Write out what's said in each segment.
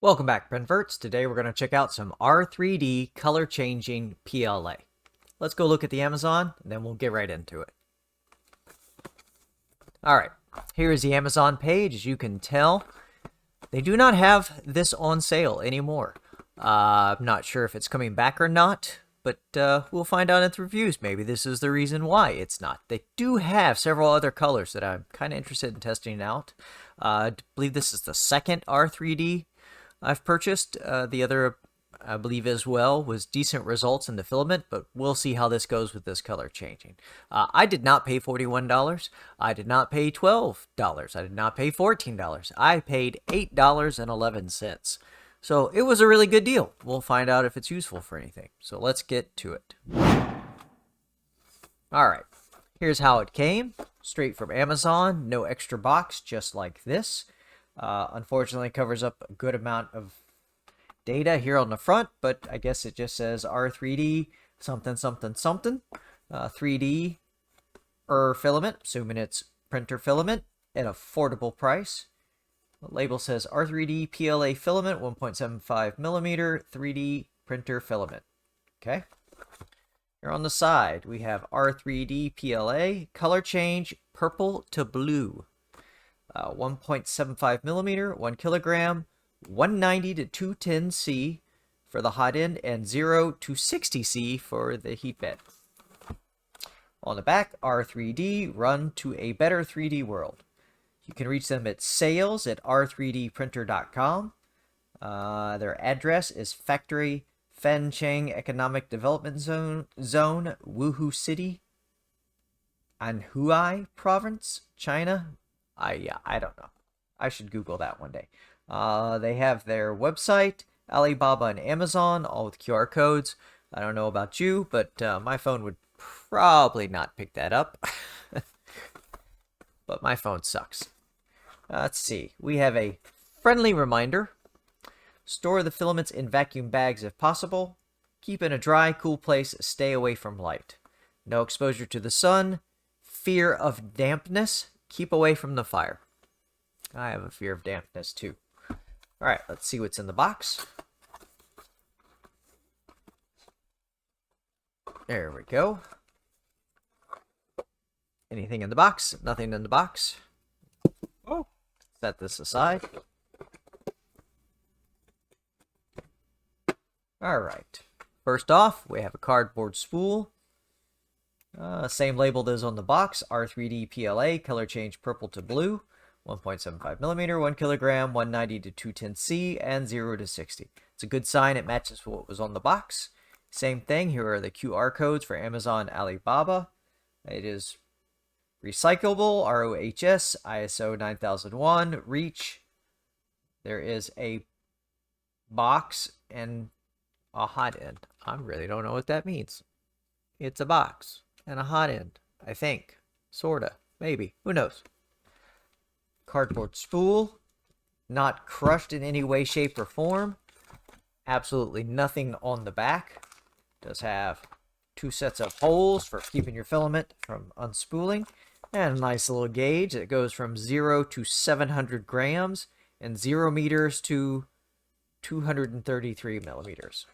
Welcome back, Printverts. Today we're going to check out some R3D Color Changing PLA. Let's go look at the Amazon, and then we'll get right into it. Alright, here is the Amazon page. As you can tell, they do not have this on sale anymore. I'm not sure if it's coming back or not, but we'll find out in the reviews. Maybe this is the reason why it's not. They do have several other colors that I'm kind of interested in testing out. I believe this is the second R3D I've purchased. The other, I believe as well, was decent results in the filament, but we'll see how this goes with this color changing. I did not pay $41. I did not pay $12. I did not pay $14. I paid $8.11. So it was a really good deal. We'll find out if it's useful for anything. So let's get to it. All right, here's how it came. Straight from Amazon, no extra box, just like this. Unfortunately, covers up a good amount of data here on the front, but I guess it just says R3D something something something 3D filament, assuming it's printer filament at an affordable price. The label says R3D PLA filament 1.75 millimeter 3D printer filament. Okay. Here on the side we have R3D PLA color change purple to blue. 1.75 millimeter, 1 kilogram, 190 to 210 C for the hot end, and 0 to 60 C for the heat bed. On the back, R3D, run to a better 3D world. You can reach them at sales@r3dprinter.com. Their address is Factory Fancheng Economic Development Zone, Wuhu City, Anhui Province, China. I don't know. I should Google that one day. They have their website, Alibaba, and Amazon, all with QR codes. I don't know about you, but my phone would probably not pick that up. But my phone sucks. Let's see. We have a friendly reminder. Store the filaments in vacuum bags if possible. Keep in a dry, cool place. Stay away from light. No exposure to the sun. Fear of dampness. Keep away from the fire. I have a fear of dampness too. All right, let's see what's in the box. There we go. Anything in the box? Nothing in the box. Oh, set this aside. All right. First off, we have a cardboard spool. Same label as on the box, R3D PLA, color change purple to blue, 1.75 millimeter, 1 kilogram, 190 to 210 C, and 0 to 60. It's a good sign. It matches what was on the box. Same thing. Here are the QR codes for Amazon, Alibaba. It is recyclable, ROHS, ISO 9001, REACH. There is a box and a hot end. I really don't know what that means. It's a box and a hot end, I think. Sorta. Maybe. Who knows? Cardboard spool. Not crushed in any way, shape, or form. Absolutely nothing on the back. Does have 2 sets of holes for keeping your filament from unspooling. And a nice little gauge that goes from 0 to 700 grams and 0 meters to 233 millimeters.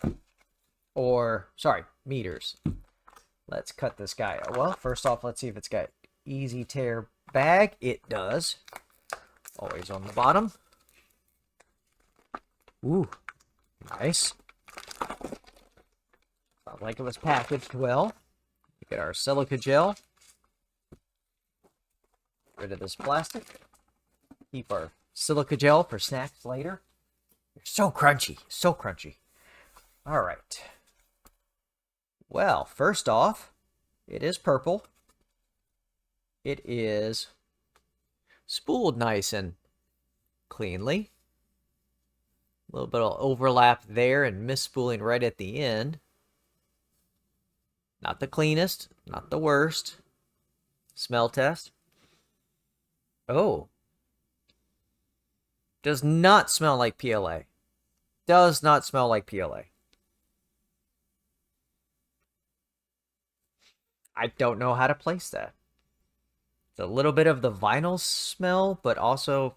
Or, sorry, meters. Let's cut this guy out. Well, first off, let's see if it's got easy tear bag. It does. Always on the bottom. Ooh, nice. Felt like it was packaged well. Get our silica gel. Rid of this plastic. Keep our silica gel for snacks later. They're so crunchy, so crunchy. All right. Well, first off, it is purple. It is spooled nice and cleanly. A little bit of overlap there and misspooling right at the end. Not the cleanest, not the worst. Smell test. Oh. Does not smell like PLA. Does not smell like PLA. I don't know how to place that. It's a little bit of the vinyl smell, but also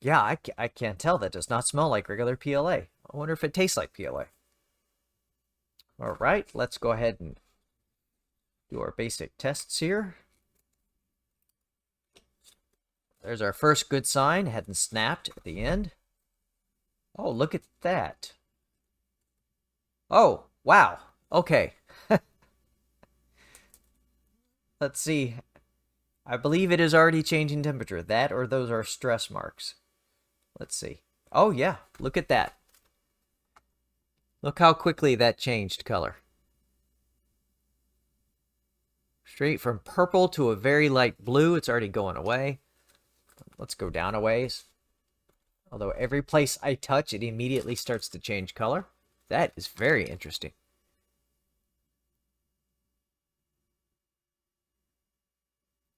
Yeah, I can't tell. That does not smell like regular PLA. I wonder if it tastes like PLA. All right, let's go ahead and do our basic tests here. There's our first good sign. Hadn't snapped at the end. Oh, look at that. Oh, wow. Okay. Let's see. I believe it is already changing temperature. That or those are stress marks. Let's see. Oh, yeah. Look at that. Look how quickly that changed color. Straight from purple to a very light blue. It's already going away. Let's go down a ways. Although every place I touch, it immediately starts to change color. That is very interesting.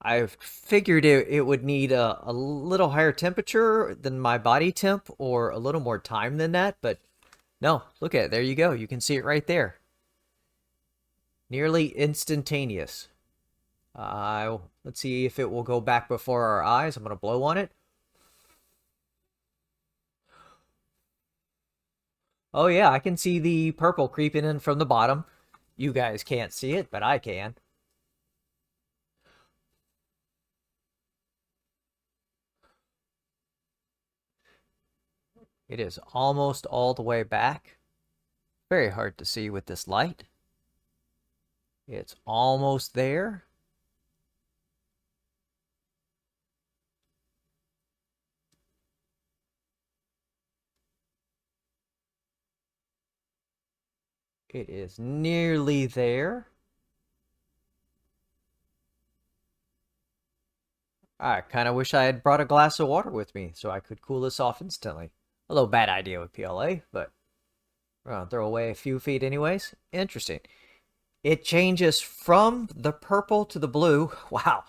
I figured it would need a little higher temperature than my body temp or a little more time than that, but no, look at it. There you go. You can see it right there. Nearly instantaneous. Let's see if it will go back before our eyes. I'm going to blow on it. Oh yeah, I can see the purple creeping in from the bottom. You guys can't see it, but I can. It is almost all the way back. Very hard to see with this light. It's almost there. It is nearly there. I kind of wish I had brought a glass of water with me so I could cool this off instantly. A little bad idea with PLA, but we're going to throw away a few feet anyways. Interesting. It changes from the purple to the blue. Wow,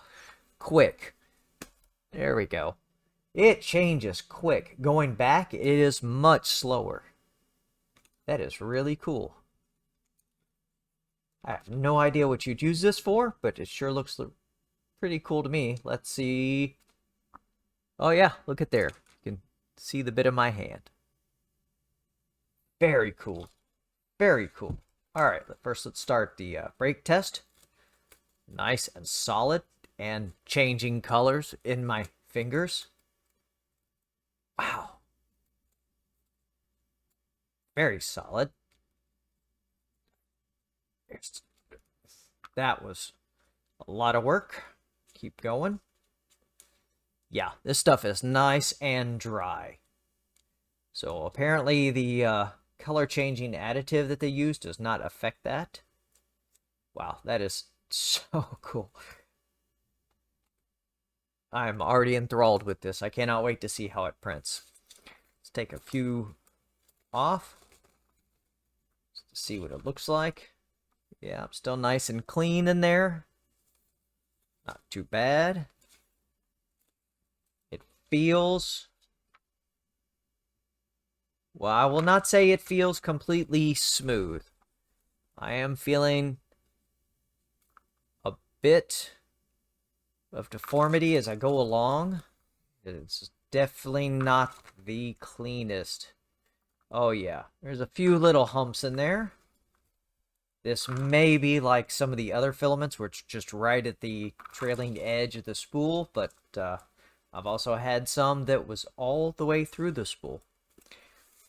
quick. There we go. It changes quick. Going back, it is much slower. That is really cool. I have no idea what you'd use this for, but it sure looks pretty cool to me. Let's see. Oh yeah, look at there. You can see the bit of my hand. Very cool. Very cool. All right, first let's start the brake test. Nice and solid and changing colors in my fingers. Wow. Very solid. That was a lot of work. Keep going. Yeah, this stuff is nice and dry. So apparently the color changing additive that they use does not affect that. Wow, that is so cool. I'm already enthralled with this. I cannot wait to see how it prints. Let's take a few off just to see what it looks like. Yeah, still nice and clean in there. Not too bad. It feels... Well, I will not say it feels completely smooth. I am feeling a bit of deformity as I go along. It's definitely not the cleanest. Oh yeah, there's a few little humps in there. This may be like some of the other filaments where it's just right at the trailing edge of the spool, but I've also had some that was all the way through the spool.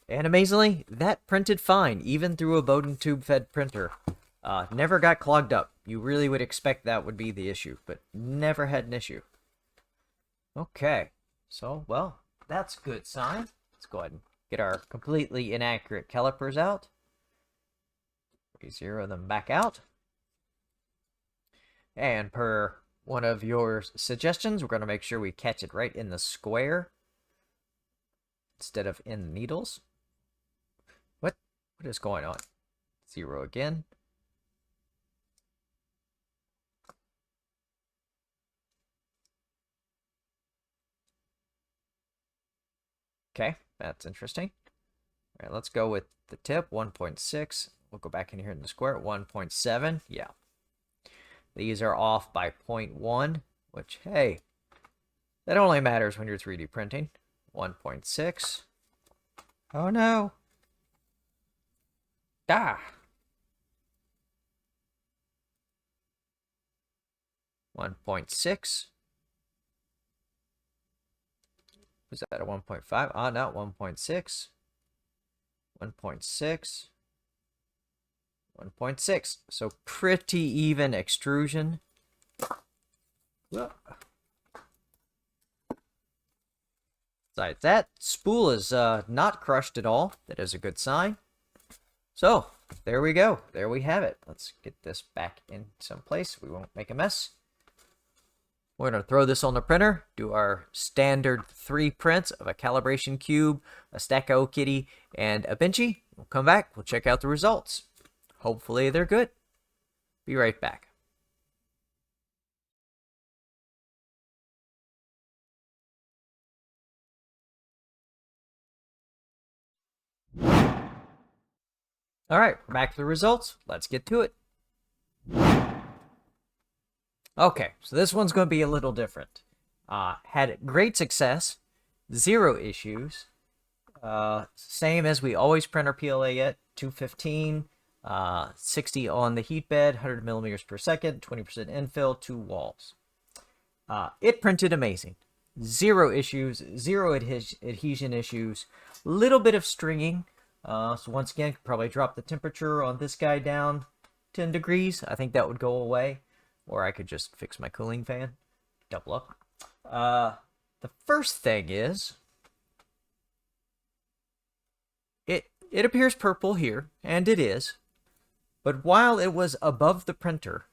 And amazingly, that printed fine, even through a Bowden tube-fed printer. Never got clogged up. You really would expect that would be the issue, but never had an issue. Okay, so, well, that's a good sign. Let's go ahead and get our completely inaccurate calipers out. We zero them back out. And per one of your suggestions, we're going to make sure we catch it right in the square instead of in the needles. What is going on? Zero again. Okay, that's interesting. All right, let's go with the tip, 1.6. We'll go back in here in the square, 1.7. Yeah. These are off by 0.1, which, hey, that only matters when you're 3D printing. 1.6. Oh no. Ah. 1.6. Was that a 1.5? Ah, no, 1.6. 1.6. 1.6. So pretty even extrusion. Besides that, spool is not crushed at all. That is a good sign. So, there we go. There we have it. Let's get this back in some place. We won't make a mess. We're going to throw this on the printer, do our standard 3 prints of a calibration cube, a Stacktocat, and a benchy. We'll come back. We'll check out the results. Hopefully they're good. Be right back. All right, we're back to the results. Let's get to it. Okay, so this one's going to be a little different. Had great success, 0 issues. Same as we always print our PLA at 215, 60 on the heat bed, 100 millimeters per second, 20% infill, 2 walls. It printed amazing. 0 issues, 0 adhesion issues, little bit of stringing. So once again, could probably drop the temperature on this guy down 10 degrees. I think that would go away. Or I could just fix my cooling fan. Double up. The first thing is, it appears purple here, and it is. But while it was above the printer,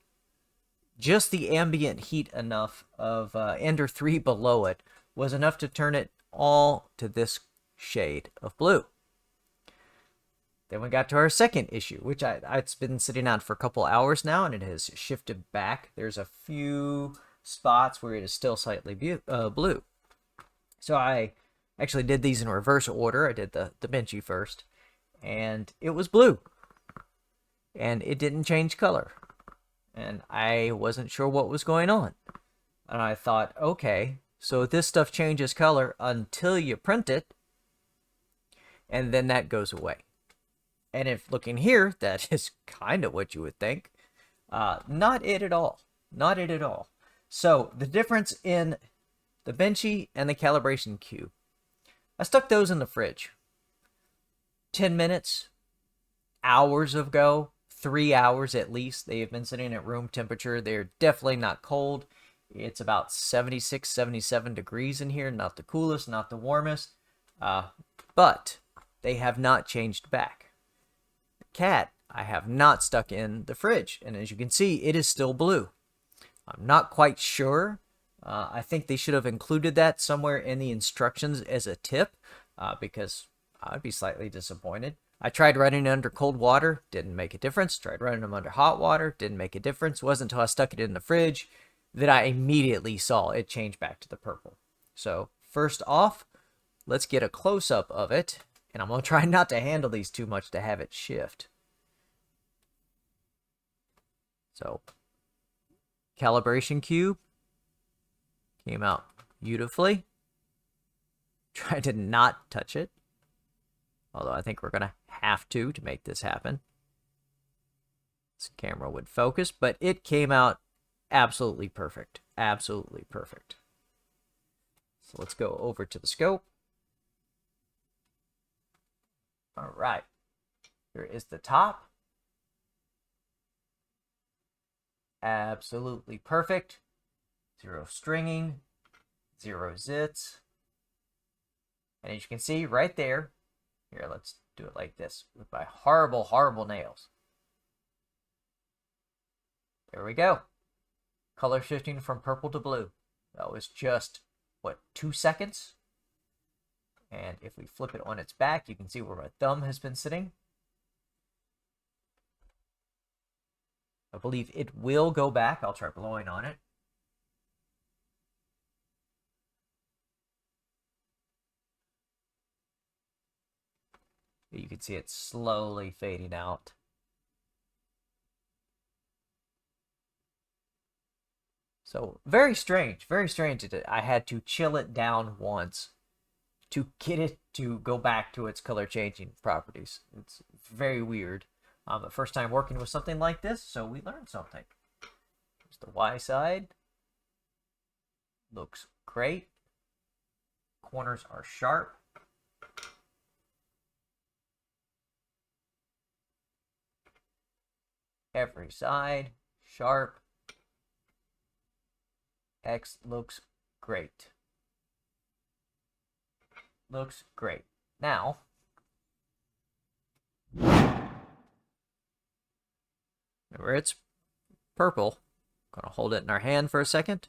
just the ambient heat enough of Ender 3 below it was enough to turn it all to this shade of blue. Then we got to our second issue, which it's been sitting on for a couple hours now, and it has shifted back. There's a few spots where it is still slightly blue. So I actually did these in reverse order. I did the benchy first, and it was blue. And it didn't change color. And I wasn't sure what was going on. And I thought, okay, so this stuff changes color until you print it, and then that goes away. And if looking here, that is kind of what you would think. Not it at all. Not it at all. So the difference in the benchy and the calibration cube. I stuck those in the fridge. 10 minutes, hours ago, 3 hours at least. They have been sitting at room temperature. They're definitely not cold. It's about 76, 77 degrees in here. Not the coolest, not the warmest. But they have not changed back. Cat, I have not stuck in the fridge, and as you can see, it is still blue. I'm not quite sure. I think they should have included that somewhere in the instructions as a tip, because I'd be slightly disappointed. I tried running it under cold water, didn't make a difference. Tried running them under hot water, didn't make a difference. Wasn't until I stuck it in the fridge that I immediately saw it change back to the purple. So first off, let's get a close-up of it. And I'm going to try not to handle these too much to have it shift. So, calibration cube came out beautifully. Try to not touch it. Although I think we're going to have to make this happen. This camera would focus, but it came out absolutely perfect. Absolutely perfect. So let's go over to the scope. All right, here is the top. Absolutely perfect. 0 stringing, 0 zits. And as you can see right there, here, let's do it like this with my horrible, horrible nails. There we go. Color shifting from purple to blue. That was just, what, 2 seconds? And if we flip it on its back, you can see where my thumb has been sitting. I believe it will go back. I'll try blowing on it. You can see it slowly fading out. So very strange, very strange. I had to chill it down once to get it to go back to its color changing properties. It's very weird. The first time working with something like this, so we learned something. Here's the Y side. Looks great. Corners are sharp. Every side, sharp. X looks great. Looks great. Now, remember it's purple. Gonna hold it in our hand for a second.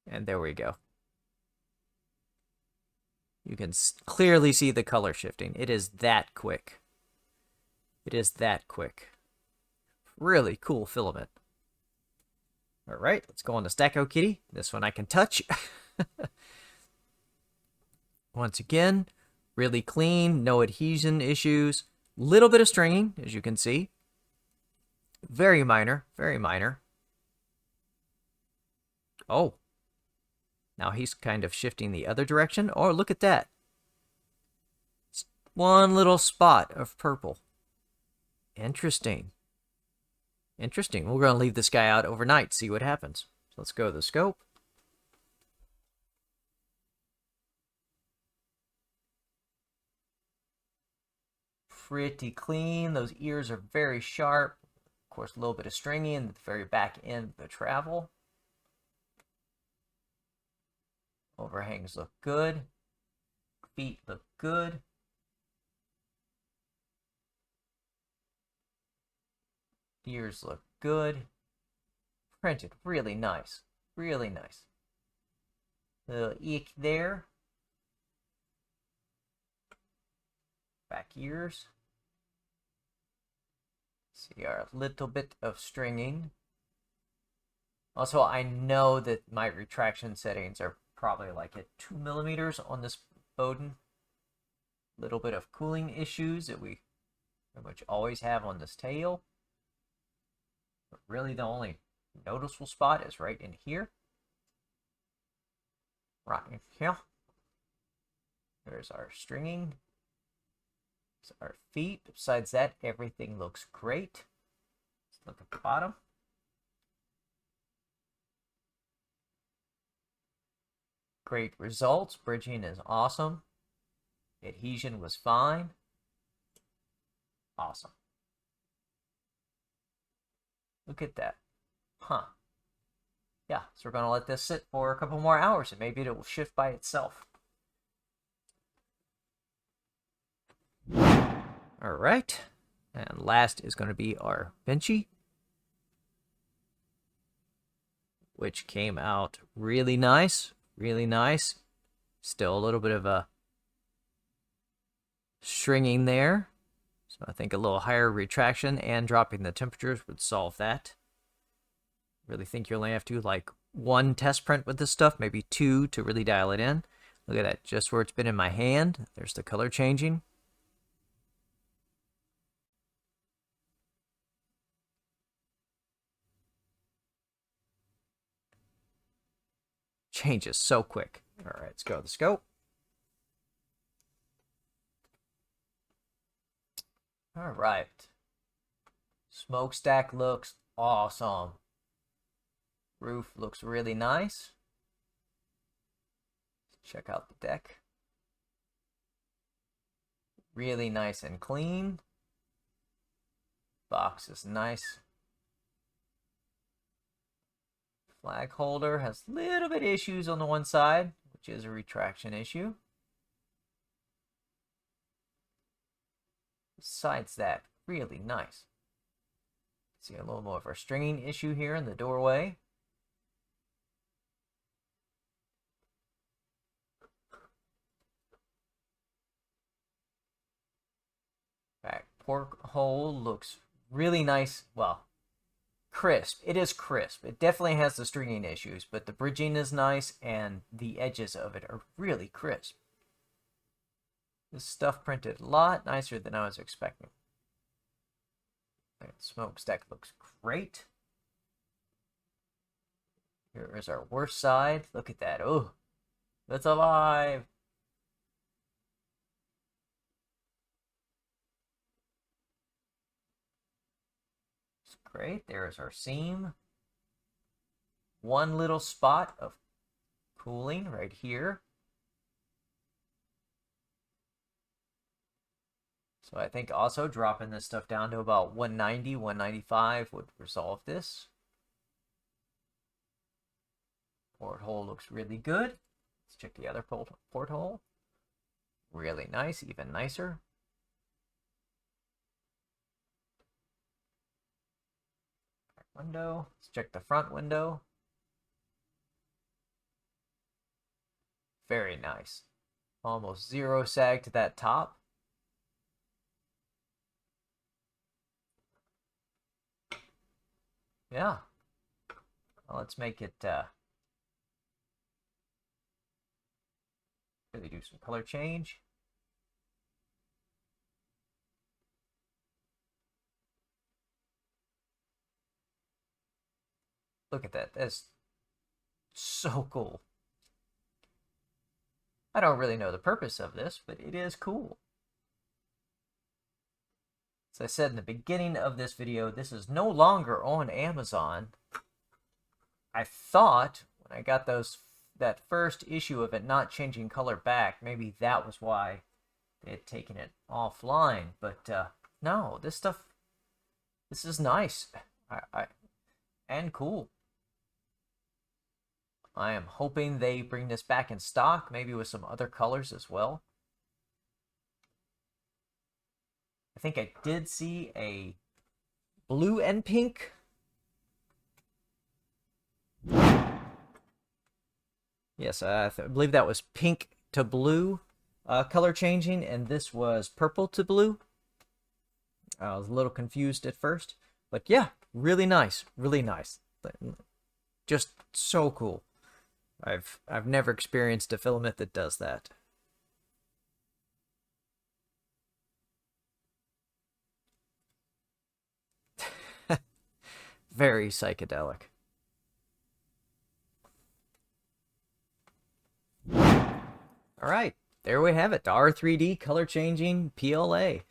And there we go. You can clearly see the color shifting. It is that quick. It is that quick. Really cool filament. All right, let's go on to Stacktocat. This one I can touch. Once again, really clean, no adhesion issues. Little bit of stringing, as you can see. Very minor, very minor. Oh. Now he's kind of shifting the other direction. Oh, look at that. It's one little spot of purple. Interesting. Interesting. We're going to leave this guy out overnight, see what happens. So let's go to the scope. Pretty clean. Those ears are very sharp. Of course, a little bit of stringing at the very back end of the travel. Overhangs look good. Feet look good. Ears look good. Printed really nice. Really nice. Little eek there. Back ears. See our little bit of stringing. Also, I know that my retraction settings are probably like at 2 millimeters on this Bowden. Little bit of cooling issues that we pretty much always have on this tail. But really the only noticeable spot is right in here. Right in here. There's our stringing. There's our feet. Besides that, everything looks great. Let's look at the bottom. Great results. Bridging is awesome. Adhesion was fine. Awesome. Look at that. Huh. Yeah, so we're going to let this sit for a couple more hours and maybe it will shift by itself. All right. And last is going to be our benchy, which came out really nice. Really nice. Still a little bit of a stringing there. So I think a little higher retraction and dropping the temperatures would solve that. Really think you only have to like 1 test print with this stuff, maybe 2 to really dial it in. Look at that, just where it's been in my hand. There's the color changing. Changes so quick. All right, let's go to the scope. All right. Smokestack looks awesome. Roof looks really nice. Check out the deck. Really nice and clean. Box is nice. Flag holder has a little bit issues on the one side, which is a retraction issue. Besides that, really nice. See a little more of our stringing issue here in the doorway. Back porthole looks really nice. Well, crisp. It is crisp. It definitely has the stringing issues, but the bridging is nice and the edges of it are really crisp. This stuff printed a lot nicer than I was expecting. Smokestack looks great. Here is our worst side. Look at that. Oh, that's alive. It's great. There's our seam. One little spot of cooling right here. So I think also dropping this stuff down to about 190, 195 would resolve this. Porthole looks really good. Let's check the other porthole. Really nice, even nicer. Back window. Let's check the front window. Very nice. Almost zero sag to that top. Yeah. Well, let's make it really do some color change. Look at that. That's so cool. I don't really know the purpose of this, but it is cool. As I said in the beginning of this video, this is no longer on Amazon. I thought when I got that first issue of it not changing color back, maybe that was why they had taken it offline. But no, this is nice and cool. I am hoping they bring this back in stock, maybe with some other colors as well. I think I did see a blue and pink. Yes, I believe that was pink to blue color changing, and this was purple to blue. I was a little confused at first, but yeah, really nice, really nice. Just so cool. I've never experienced a filament that does that. Very psychedelic. All right, there we have it, the R3D Color Changing PLA.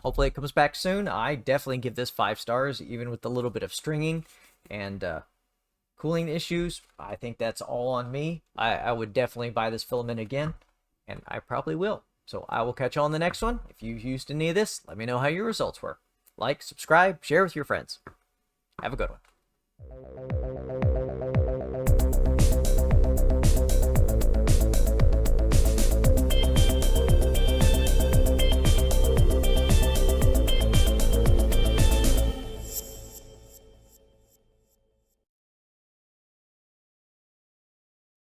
Hopefully it comes back soon. I definitely give this 5 stars, even with a little bit of stringing and cooling issues. I think that's all on me. I would definitely buy this filament again, and I probably will. So I will catch you on the next one. If you've used any of this, let me know how your results were. Like, subscribe, share with your friends. Have a good one.